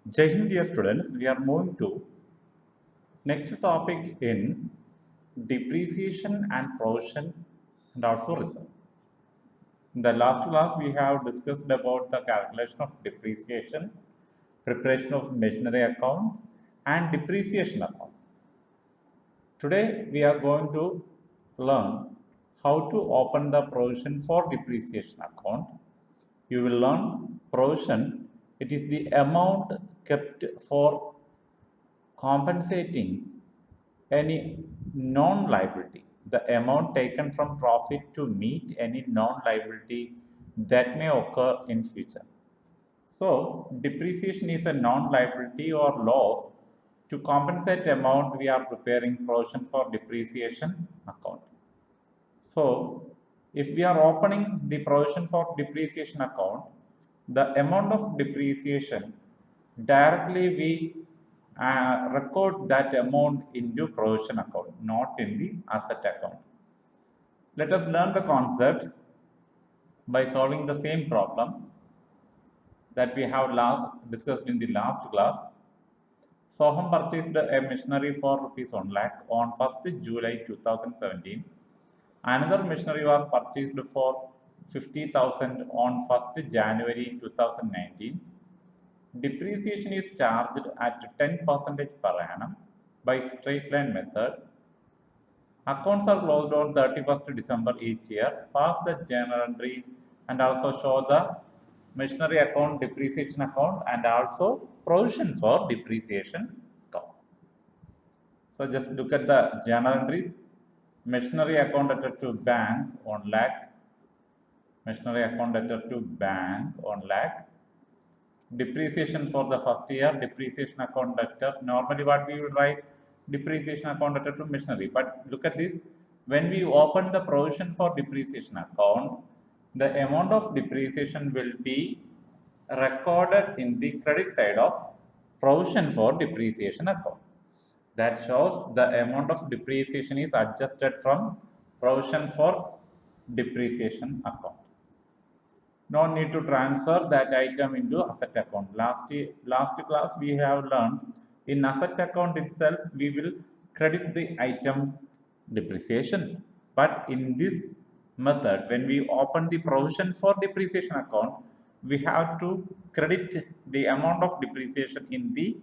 Jai Hind, dear students, we are moving to next topic in depreciation and provision and also reserve. In the last class, we have discussed about the calculation of depreciation, preparation of machinery account, and depreciation account. Today, we are going to learn how to open the provision for depreciation account. You will learn provision. It is the amount kept for compensating any non-liability, the amount taken from profit to meet any non-liability that may occur in future. So depreciation is a non-liability or loss. To compensate amount, we are preparing provision for depreciation account. So if we are opening the provision for depreciation account, the amount of depreciation directly we record that amount into provision account, not in the asset account. Let us learn the concept by solving the same problem that we have discussed in the last class. Soham purchased a machinery for rupees 1 lakh on 1st July 2017. Another machinery was purchased for 50,000 on 1st January 2019. Depreciation is charged at 10% per annum by straight line method. Accounts are closed on 31st December each year. Pass the journal entry and also show the machinery account, depreciation account, and also provision for depreciation account. So just look at the journal entries. Machinery account debtor to bank 1 lakh. Machinery account debtor to bank 1 lakh. Depreciation for the first year, depreciation account debtor. Normally what we will write, depreciation account debtor to machinery. But look at this, when we open the provision for depreciation account, the amount of depreciation will be recorded in the credit side of provision for depreciation account. That shows the amount of depreciation is adjusted from provision for depreciation account. No need to transfer that item into asset account. Last class we have learned in asset account itself we will credit the item depreciation. But in this method, when we open the provision for depreciation account, we have to credit the amount of depreciation in the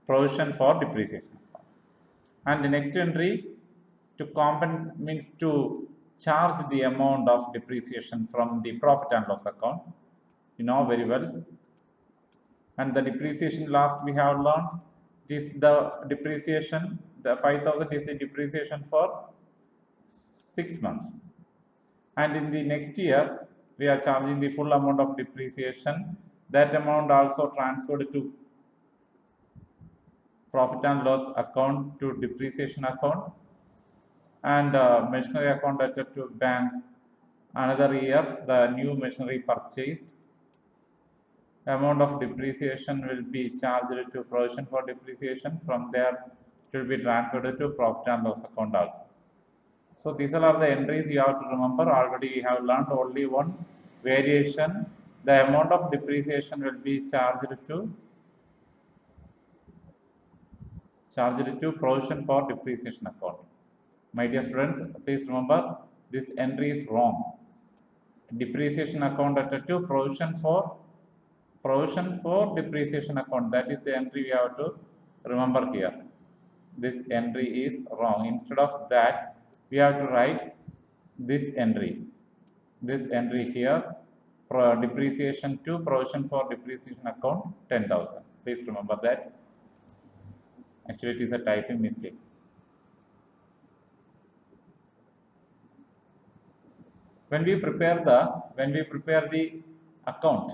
provision for depreciation account. And the next entry to compensate means to charge the amount of depreciation from the profit and loss account. You know very well. And the depreciation last we have learned is the depreciation, the 5,000 is the depreciation for 6 months. And in the next year, we are charging the full amount of depreciation. That amount also transferred to profit and loss account to depreciation account, and machinery account debtor to bank. Another year, the new machinery purchased. Amount of depreciation will be charged to provision for depreciation. From there, it will be transferred to profit and loss account also. So these are the entries you have to remember. Already we have learned only one variation. The amount of depreciation will be charged to provision for depreciation account. My dear students, please remember this entry is wrong. Depreciation account to provision for depreciation account. That is the entry we have to remember here. This entry is wrong. Instead of that, we have to write this entry. This entry here, depreciation to provision for depreciation account 10,000. Please remember that. Actually, it is a typing mistake. When we prepare the account,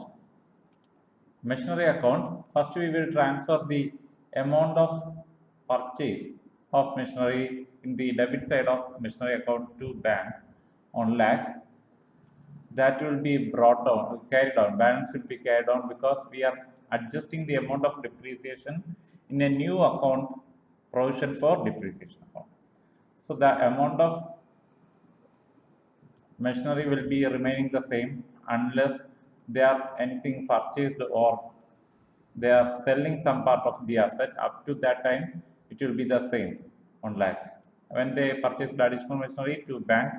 machinery account, first we will transfer the amount of purchase of machinery in the debit side of machinery account to bank 1 lakh. That will be brought down, carried down, balance will be carried down because we are adjusting the amount of depreciation in a new account, provision for depreciation account. So the amount of machinery will be remaining the same unless they are anything purchased or they are selling some part of the asset. Up to that time, it will be the same, 1 lakh. When they purchased additional machinery to bank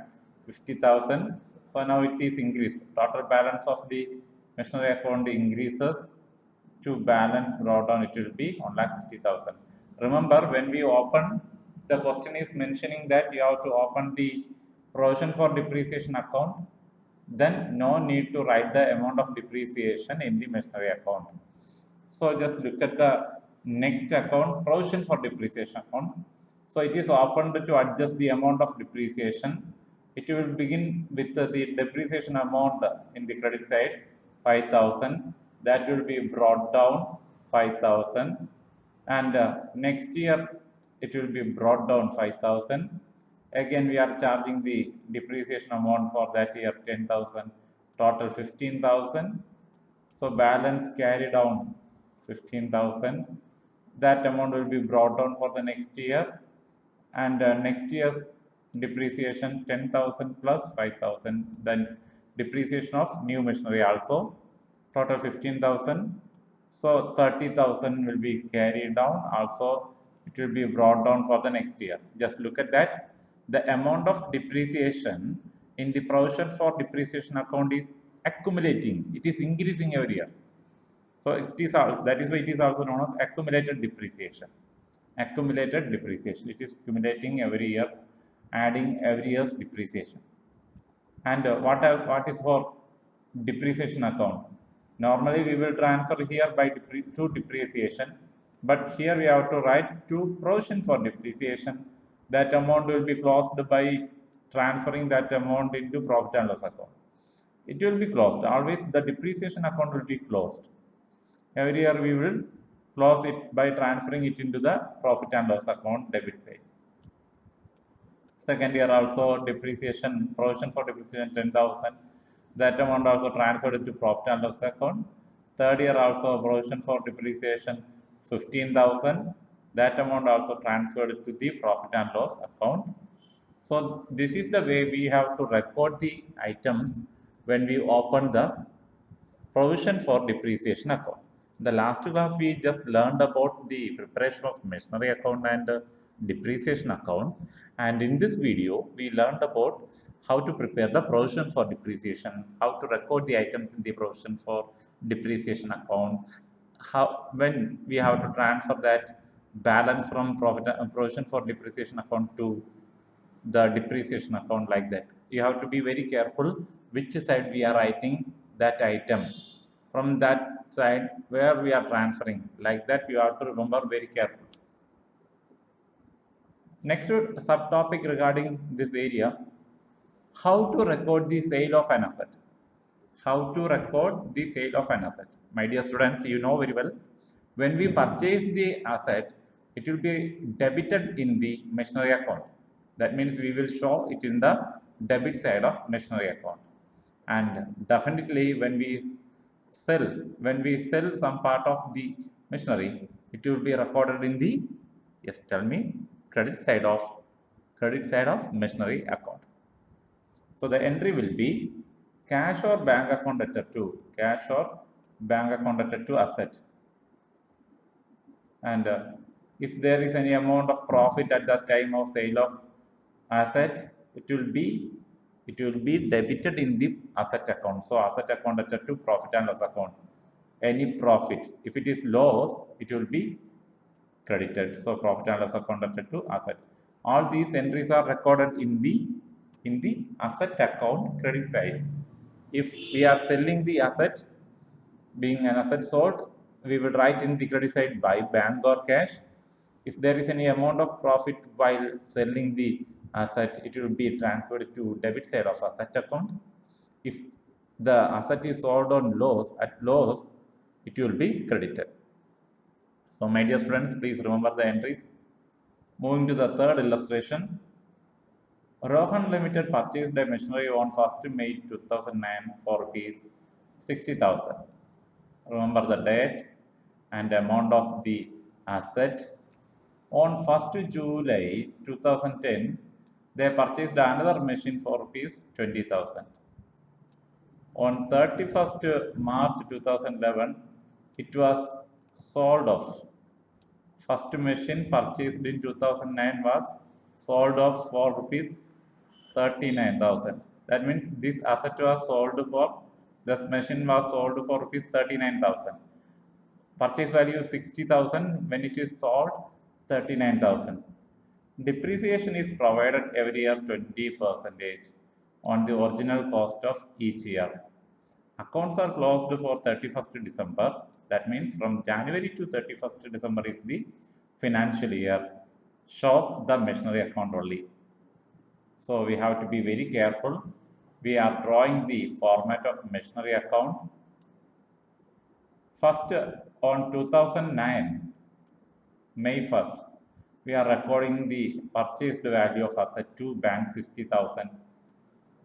50,000, so now it is increased. Total balance of the machinery account increases to balance brought down, it will be 1,50,000. Remember, when we open, the question is mentioning that you have to open the provision for depreciation account, then no need to write the amount of depreciation in the machinery account. So just look at the next account, provision for depreciation account. So it is opened to adjust the amount of depreciation. It will begin with the depreciation amount in the credit side, 5,000. That will be brought down 5,000. And next year, it will be brought down 5,000. Again, we are charging the depreciation amount for that year, 10,000. Total 15,000. So balance carry down 15,000. That amount will be brought down for the next year, and next year's depreciation 10,000 plus 5,000. Then depreciation of new machinery also, total 15,000. So 30,000 will be carried down. Also, it will be brought down for the next year. Just look at that. The amount of depreciation in the provision for depreciation account is accumulating. It is increasing every year. So it is also, that is why it is also known as accumulated depreciation. Accumulated depreciation. It is accumulating every year, adding every year's depreciation. And what is for depreciation account? Normally we will transfer here by to depreciation, but here we have to write to provision for depreciation. That amount will be closed by transferring that amount into profit and loss account. It will be closed. Always the depreciation account will be closed. Every year we will close it by transferring it into the profit and loss account debit side. Second year also depreciation, provision for depreciation 10,000. That amount also transferred into profit and loss account. Third year also provision for depreciation 15,000. That amount also transferred to the profit and loss account. So this is the way we have to record the items when we open the provision for depreciation account. The last class we just learned about the preparation of machinery account and depreciation account, and in this video we learned about how to prepare the provision for depreciation, how to record the items in the provision for depreciation account, how when we have to transfer that balance from provision for depreciation account to the depreciation account, like that. You have to be very careful which side we are writing that item, from that side where we are transferring, like that you have to remember very careful. Next subtopic regarding this area, how to record the sale of an asset. How to record the sale of an asset. My dear students, you know very well, when we purchase the asset, it will be debited in the machinery account. That means we will show it in the debit side of machinery account. And definitely when we sell some part of the machinery, it will be recorded in the, yes, tell me, credit side of machinery account. So the entry will be cash or bank account debtor to asset. And if there is any amount of profit at the time of sale of asset, it will be debited in the asset account. So asset account debtor to profit and loss account. Any profit, if it is loss, it will be credited. So profit and loss account debtor to asset. All these entries are recorded in the asset account credit side. If we are selling the asset, being an asset sold, we will write in the credit side by bank or cash. If there is any amount of profit while selling the asset, it will be transferred to debit side of asset account. If the asset is sold on loss, it will be credited. So my dear friends, please remember the entries. Moving to the third illustration, Rohan Limited purchased a machinery on 1st May 2009 for rupees 60,000. Remember the date and amount of the asset. On 1st July 2010, they purchased another machine for rupees 20,000. On 31st March 2011, it was sold off. First machine purchased in 2009 was sold off for rupees 39,000. That means this asset was sold for, this machine was sold for rupees 39,000. Purchase value is 60,000, when it is sold 39,000. Depreciation is provided every year 20% on the original cost of each year. Accounts are closed for 31st December. That means from January to 31st December is the financial year. Show the machinery account only. So we have to be very careful. We are drawing the format of machinery account. First, on 2009, May 1st, we are recording the purchased value of asset to bank 60,000.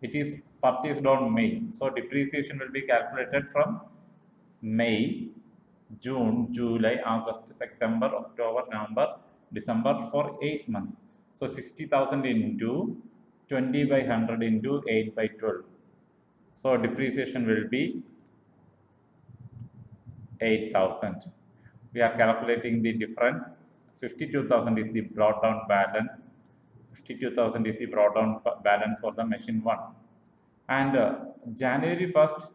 It is purchased on May. So depreciation will be calculated from May, June, July, August, September, October, November, December for 8 months. So 60,000 into 20 by 100 into 8 by 12. So depreciation will be 8,000. We are calculating the difference. 52,000 is the brought down balance. 52,000 is the brought down balance for the machine 1. And January 1st,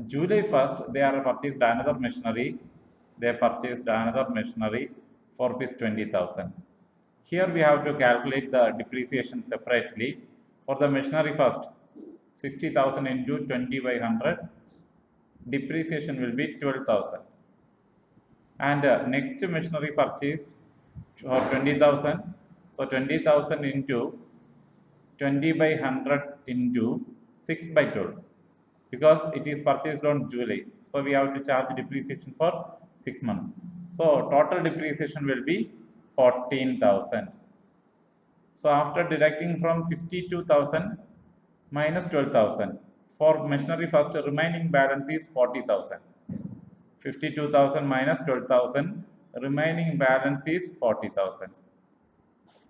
July 1st, they are purchased another machinery. They purchased another machinery for rupees 20,000. Here we have to calculate the depreciation separately. For the machinery first, 60,000 into 20 by 100, depreciation will be 12,000. And next machinery purchased for 20,000. So 20,000 into 20 by 100 into 6 by 12, because it is purchased on July. So we have to charge depreciation for 6 months. So total depreciation will be 14,000. So after deducting from 52,000 minus 12,000, for machinery first, remaining balance is 40,000. 52,000 minus 12,000, remaining balance is 40,000.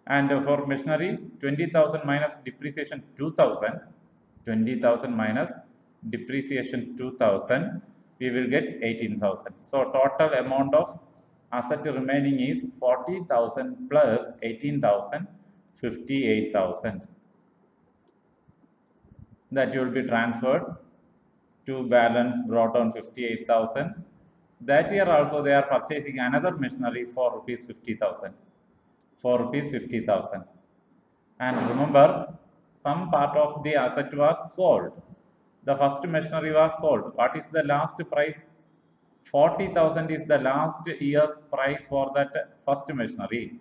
And for machinery, 20,000 minus depreciation 2,000, 20,000 minus depreciation 2,000, we will get 18,000. So total amount of asset remaining is 40,000 plus 18,000, 58,000. That will be transferred to balance brought on 58,000. That year also they are purchasing another machinery for rupees 50,000. For rupees 50,000. And remember, some part of the asset was sold. The first machinery was sold. What is the last price? 40,000 is the last year's price for that first machinery.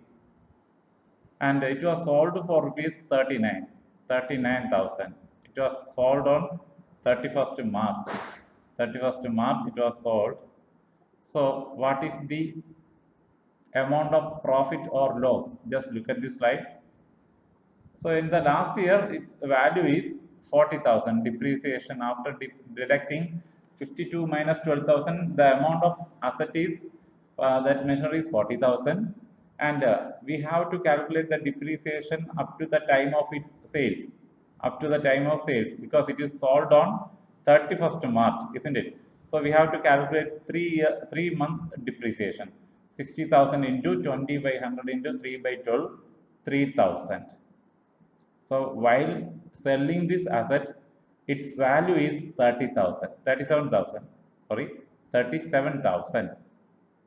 And it was sold for rupees 39,000. It was sold on 31st March. 31st March it was sold. So what is the amount of profit or loss? Just look at this slide. So in the last year, its value is 40,000. Depreciation after deducting 52 minus 12,000, the amount of asset is that machinery is 40,000, and we have to calculate the depreciation up to the time of its sales, up to the time of sales, because it is sold on 31st March, isn't it? So we have to calculate 3 months depreciation. 60,000 into 20 by 100 into 3 by 12, 3,000. So while selling this asset, its value is 37,000.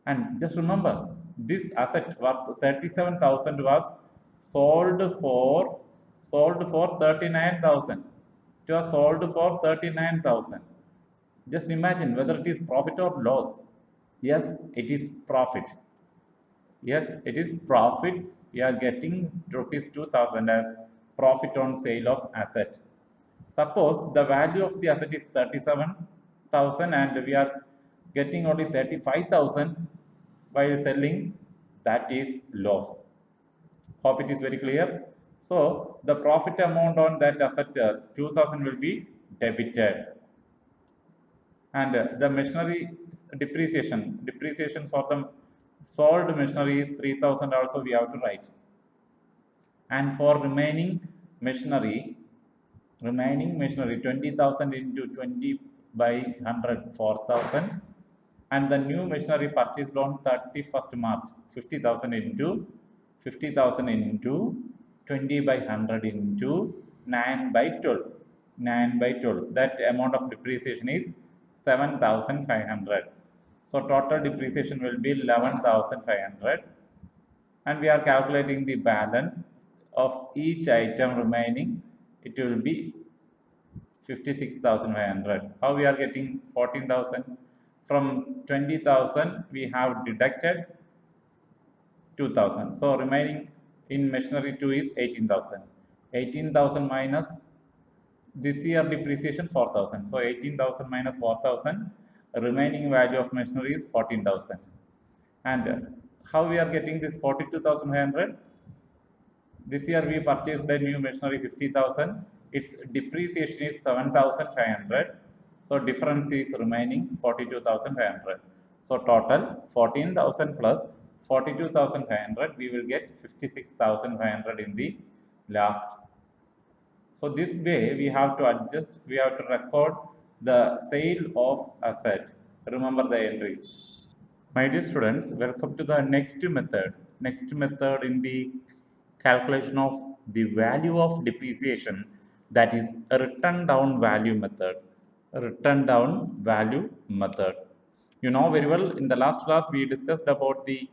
And just remember, this asset worth 37,000 was sold for 39,000. It was sold for 39,000. Just imagine whether it is profit or loss. Yes, it is profit. Yes, it is profit. We are getting rupees 2,000 as profit on sale of asset. Suppose the value of the asset is 37,000 and we are getting only 35,000 by selling, that is loss. Hope it is very clear. So the profit amount on that asset 2,000 will be debited. And the machinery depreciation for the sold machinery is 3,000 also we have to write. And for remaining machinery 20,000 into 20 by 100, 4,000. and the new machinery purchased on 31st March, 50,000 into 50,000 into 20 by 100 into 9 by 12. 9 by 12. That amount of depreciation is 7,500. So total depreciation will be 11,500, and we are calculating the balance of each item remaining. It will be 56,500. How we are getting 14,000? From 20,000 we have deducted 2,000. So remaining in machinery 2 is 18,000. 18,000 minus this year depreciation 4,000. So 18,000 minus 4,000, remaining value of machinery is 14,000. And how we are getting this 42,500? This year we purchased a new machinery 50,000. Its depreciation is 7,500. So difference is remaining 42,500. So total 14,000 plus 42,500. We will get 56,500 in the last. So this way we have to adjust. We have to record the sale of asset. Remember the entries. My dear students, welcome to the next method. Next method in the calculation of the value of depreciation, that is a written down value method. Written down value method. You know very well, in the last class we discussed about the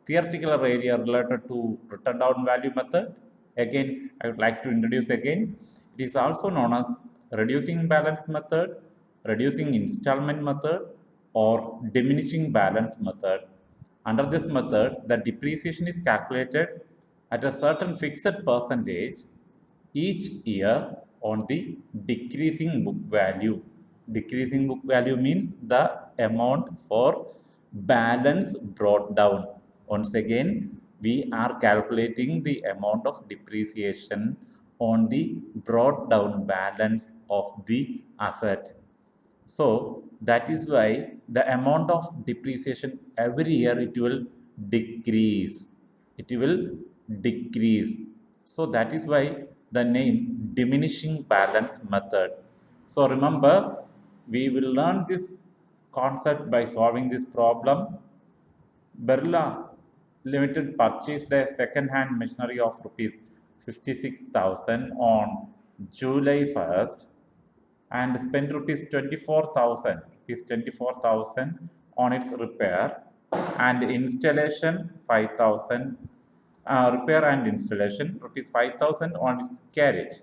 theoretical area related to written down value method. Again, I would like to introduce again. It is also known as reducing balance method, reducing installment method, or diminishing balance method. Under this method, the depreciation is calculated at a certain fixed percentage each year on the decreasing book value. Decreasing book value means the amount for balance brought down. Once again, we are calculating the amount of depreciation on the brought down balance of the asset. So that is why the amount of depreciation every year it will decrease. It will decrease. So that is why the name diminishing balance method. So remember, we will learn this concept by solving this problem. Birla Limited purchased a second-hand machinery of rupees 56,000 on July 1st and spent rupees 24,000 on its repair and installation 5,000, repair and installation rupees 5,000 on its carriage.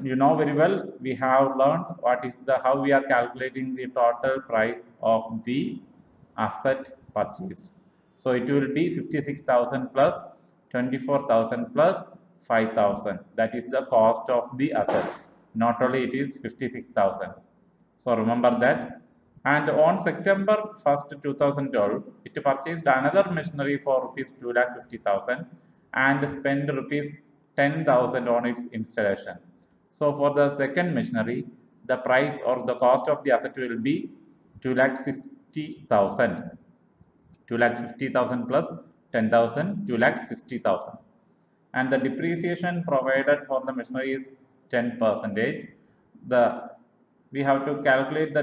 You know very well, we have learned what is the how we are calculating the total price of the asset purchased. So it will be 56,000 plus 24,000 plus 5,000. That is the cost of the asset. Not only it is 56,000. So remember that. And on September 1st, 2012, it purchased another machinery for rupees 2,50,000 and spent rupees 10,000 on its installation. So for the second machinery, the price or the cost of the asset will be 2,60,000. 2,50,000 plus 10,000, 2,60,000. And the depreciation provided for the machinery is 10%. The we have to calculate the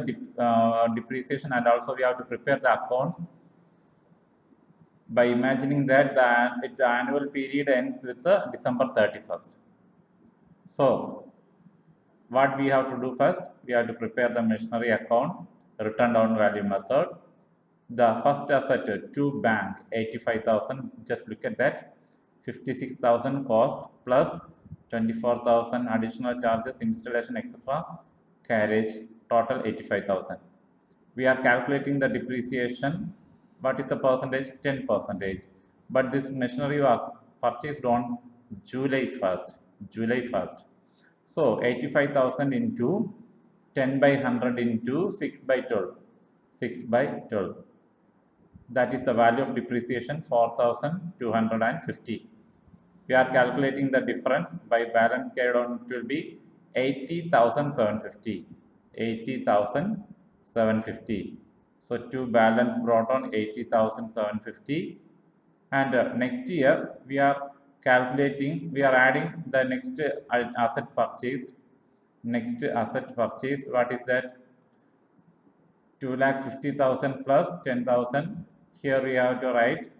depreciation, and also we have to prepare the accounts by imagining that the annual period ends with December 31st. So what we have to do first, we have to prepare the machinery account, written down value method. The first asset to bank 85,000, just look at that, 56,000 cost plus 24,000 additional charges, installation, etc. Carriage, total 85,000. We are calculating the depreciation. What is the percentage? 10%. But this machinery was purchased on July 1st. July 1st. So 85,000 into 10 by 100 into 6 by 12. 6 by 12. That is the value of depreciation 4,250. We are calculating the difference by balance carried on. It will be 80,750. 80,750. So to balance brought on 80,750. And next year we are calculating, we are adding the next asset purchased. Next asset purchased, what is that? 2,50,000 plus 10,000. Here we have to write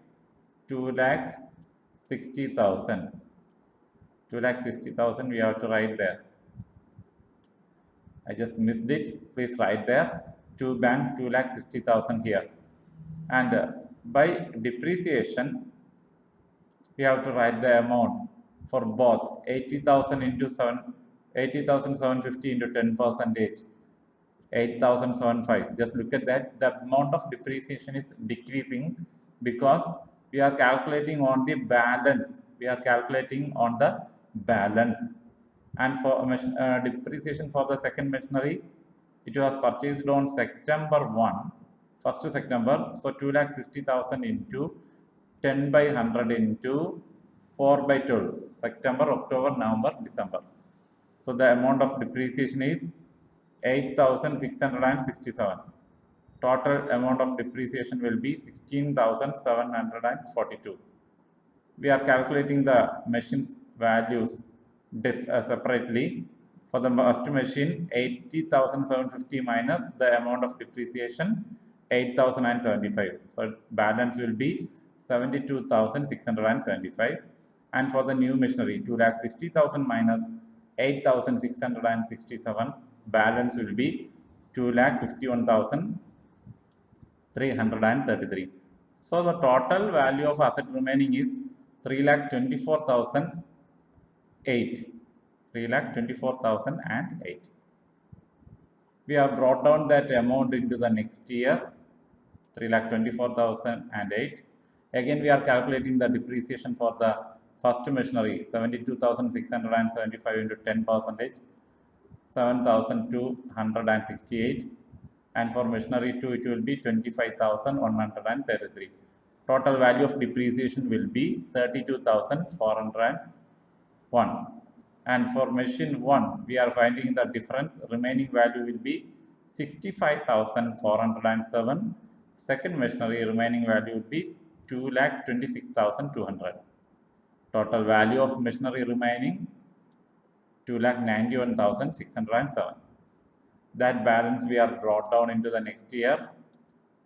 2,60,000. 2,60,000 we have to write there. I just missed it. Please write there. To bank 2,60,000 here. And by depreciation, we have to write the amount for both 80,000 into 80,750 into 10 percentage. 8,075. Just look at that. The amount of depreciation is decreasing because we are calculating on the balance. We are calculating on the balance. And for depreciation for the second machinery, it was purchased on September 1, 1st September. So 2,60,000 into 10 by 100 into 4 by 12. September, October, November, December. So the amount of depreciation is 8,667. Total amount of depreciation will be 16,742. We are calculating the machine's values separately. For the first machine, 80,750 minus the amount of depreciation, 8,075. So balance will be 72,675. And for the new machinery, 2,60,000 minus 8,667. Balance will be 2,51,333. So the total value of asset remaining is 3,24,008. 3,24,008. We have brought down that amount into the next year, 3,24,008. Again, we are calculating the depreciation for the first machinery, 72,675 into 10 percentage, 7,268. And for machinery 2, it will be 25,133. Total value of depreciation will be 32,401. And for machine 1, we are finding the difference. Remaining value will be 65,407. Second machinery remaining value will be 2,26,200. Total value of machinery remaining 2,91,607. That balance we are brought down into the next year.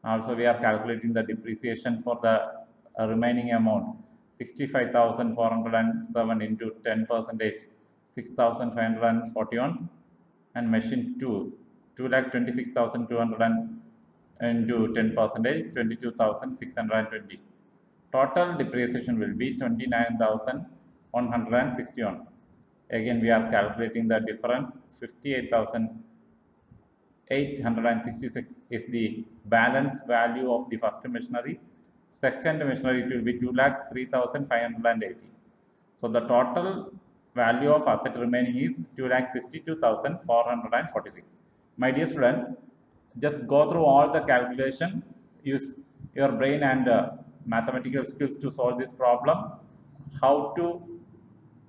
Also, we are calculating the depreciation for the remaining amount, 65,407 into 10 percentage, 6,541. And machine 2, 2,26,200 into 10 percentage, 22,620. Total depreciation will be 29,161. Again, we are calculating the difference. 58,866 is the balance value of the first machinery. Second machinery, it will be 2,03,580. So the total value of asset remaining is 2,62,446. My dear students, just go through all the calculation. Use your brain and mathematical skills to solve this problem. How to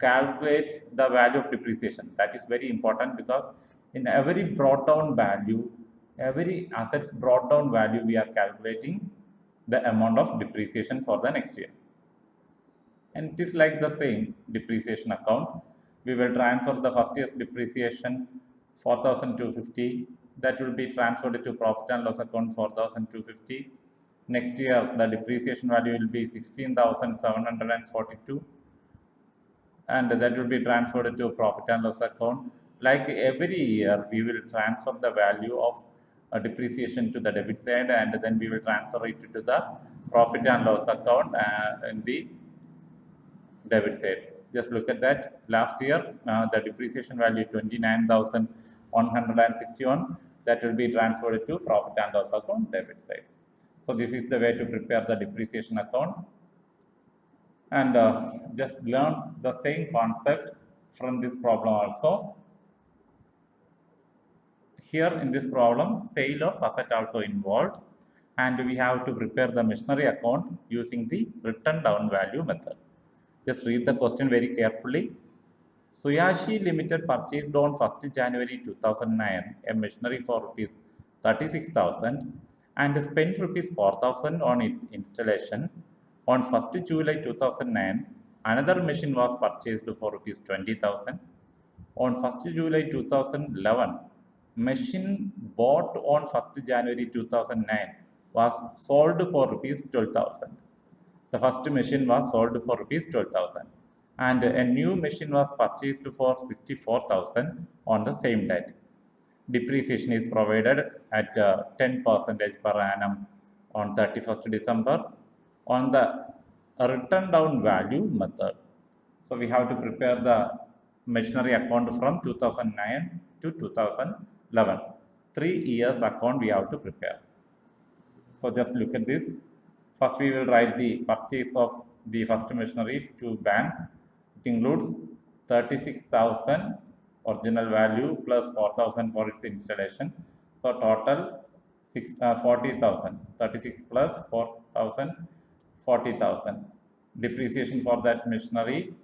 calculate the value of depreciation. That is very important because in every brought down value, every assets brought down value, we are calculating the amount of depreciation for the next year. And it is like the same depreciation account. We will transfer the first year's depreciation 4,250. That will be transferred to profit and loss account 4,250. Next year, the depreciation value will be 16,742. And that will be transferred to profit and loss account. Like every year, we will transfer the value of depreciation to the debit side, and then we will transfer it to the profit and loss account in the debit side. Just look at that. Last year, the depreciation value 29,161. That will be transferred to profit and loss account debit side. So this is the way to prepare the depreciation account. And just learn the same concept from this problem also. Here in this problem, sale of asset also involved, and we have to prepare the machinery account using the written down value method. Just read the question very carefully. Suyashi Limited purchased on 1st January 2009 a machinery for rupees 36,000 and spent rupees 4,000 on its installation. On 1st July 2009, another machine was purchased for rupees 20,000. On 1st July 2011, machine bought on 1st January 2009 was sold for rupees 12,000. The first machine was sold for rupees 12,000 and a new machine was purchased for 64,000 on the same date. Depreciation is provided at 10% per annum on 31st December on the written down value method. So we have to prepare the machinery account from 2009 to 2011. 3 years account we have to prepare. So just look at this. First we will write the purchase of the first machinery to bank. It includes 36,000 original value plus 4,000 for its installation. So total 40,000. 36 plus 4,000, 40,000. Depreciation for that machinery,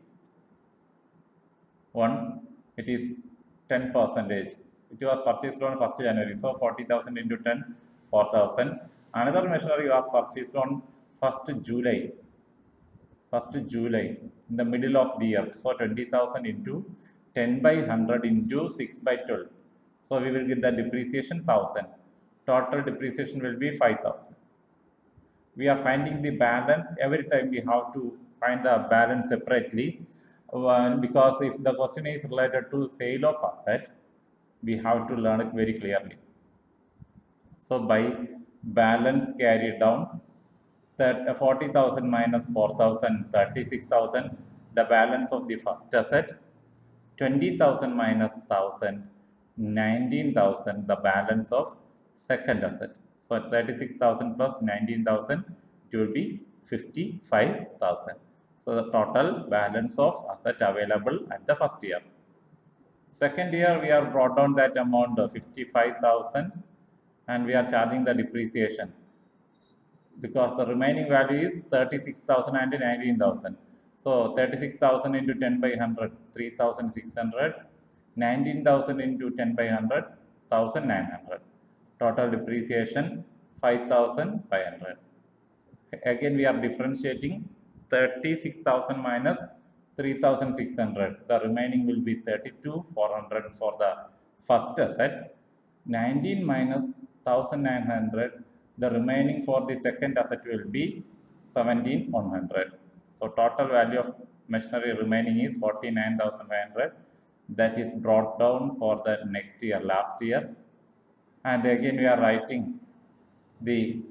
one, it is 10 percentage. It was purchased on 1st January. So 40,000 into 10, 4,000. Another machinery was purchased on 1st July. 1st July in the middle of the year. So 20,000 into 10 by 100 into 6 by 12. So we will get the depreciation 1,000. Total depreciation will be 5,000. We are finding the balance. Every time we have to find the balance separately. Because if the question is related to sale of asset, we have to learn it very clearly. So by balance carried down, that 40,000 minus 4,000, 36,000, the balance of the first asset, 20,000 minus 1,000, 19,000, the balance of second asset. So 36,000 plus 19,000, it will be 55,000. So the total balance of asset available at the first year. Second year, we are brought down that amount of 55,000 and we are charging the depreciation because the remaining value is 36,000 and 19,000. So 36,000 into 10 by 100, 3,600, 19,000 into 10 by 100, 1,900. Total depreciation 5,500. Again, we are differentiating 36,000 minus 3,600. The remaining will be 32,400 for the first asset. 19 minus 1,900. The remaining for the second asset will be 17,100. So total value of machinery remaining is 49,500. That is brought down for the next year, last year. And again, we are writing the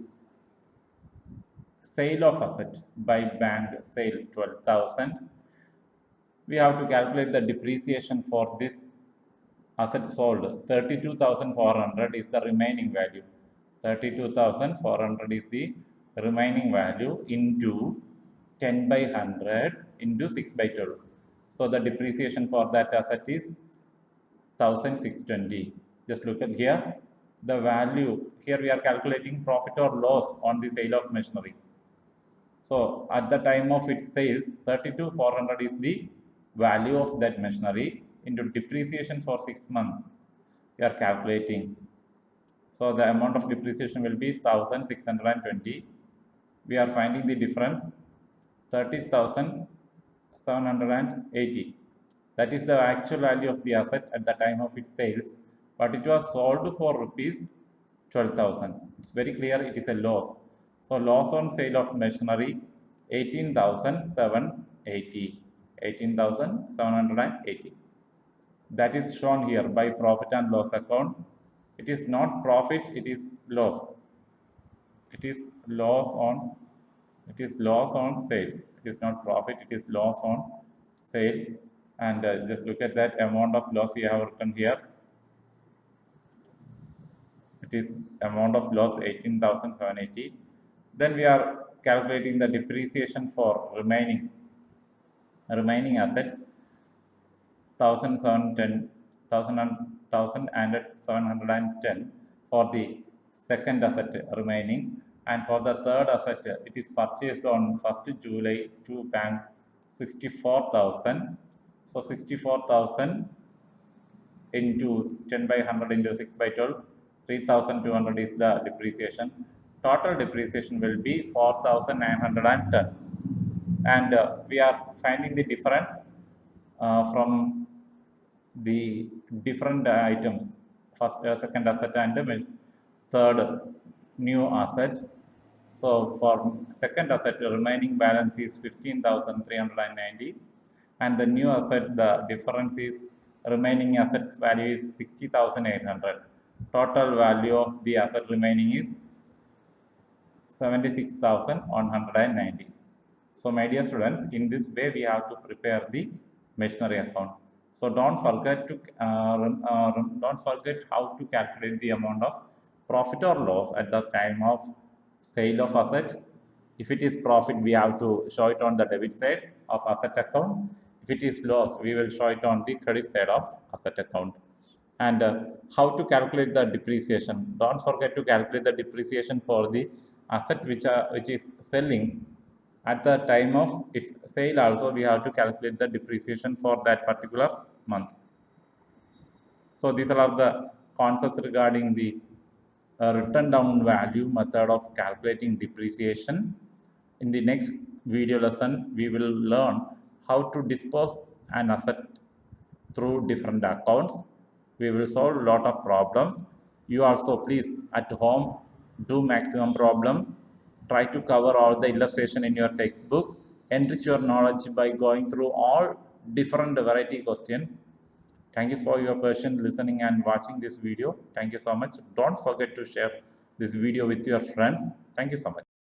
sale of asset by bank sale 12,000. We have to calculate the depreciation for this asset sold. 32,400 is the remaining value. 32,400 is the remaining value into 10 by 100 into 6 by 12. So the depreciation for that asset is 1,620. Just look at here. The value, here we are calculating profit or loss on the sale of machinery. So at the time of its sales, 32,400 is the value of that machinery into depreciation for 6 months. We are calculating. So the amount of depreciation will be 1,620. We are finding the difference 30,780. That is the actual value of the asset at the time of its sales, but it was sold for rupees 12,000. It's very clear it is a loss. So loss on sale of machinery 18,780. 18,780. That is shown here by profit and loss account. It is not profit, it is loss. It is loss on sale. It is not profit, it is loss on sale. And just look at that amount of loss we have written here. It is amount of loss 18,780. Then we are calculating the depreciation for remaining asset 1,710 for the second asset remaining, and for the third asset it is purchased on 1st July to bank 64,000. So 64,000 into 10 by 100 into 6 by 12, 3,200 is the depreciation. Total depreciation will be 4,910. And we are finding the difference from the different items. first, second asset and the third new asset. So for second asset, the remaining balance is 15,390, and the new asset, the difference is remaining asset value is 60,800. Total value of the asset remaining is 76,190. So my dear students, in this way we have to prepare the machinery account. So don't forget how to calculate the amount of profit or loss at the time of sale of asset. If it is profit, we have to show it on the debit side of asset account. If it is loss, we will show it on the credit side of asset account. And how to calculate the depreciation. Don't forget to calculate the depreciation for the asset which is selling. At the time of its sale also, we have to calculate the depreciation for that particular month. So these are the concepts regarding the written down value method of calculating depreciation. In the next video lesson, we will learn how to dispose an asset through different accounts. We will solve a lot of problems. You also please at home do maximum problems. Try to cover all the illustration in your textbook. Enrich your knowledge by going through all different variety questions. Thank you for your patient listening and watching this video. Thank you so much. Don't forget to share this video with your friends. Thank you so much.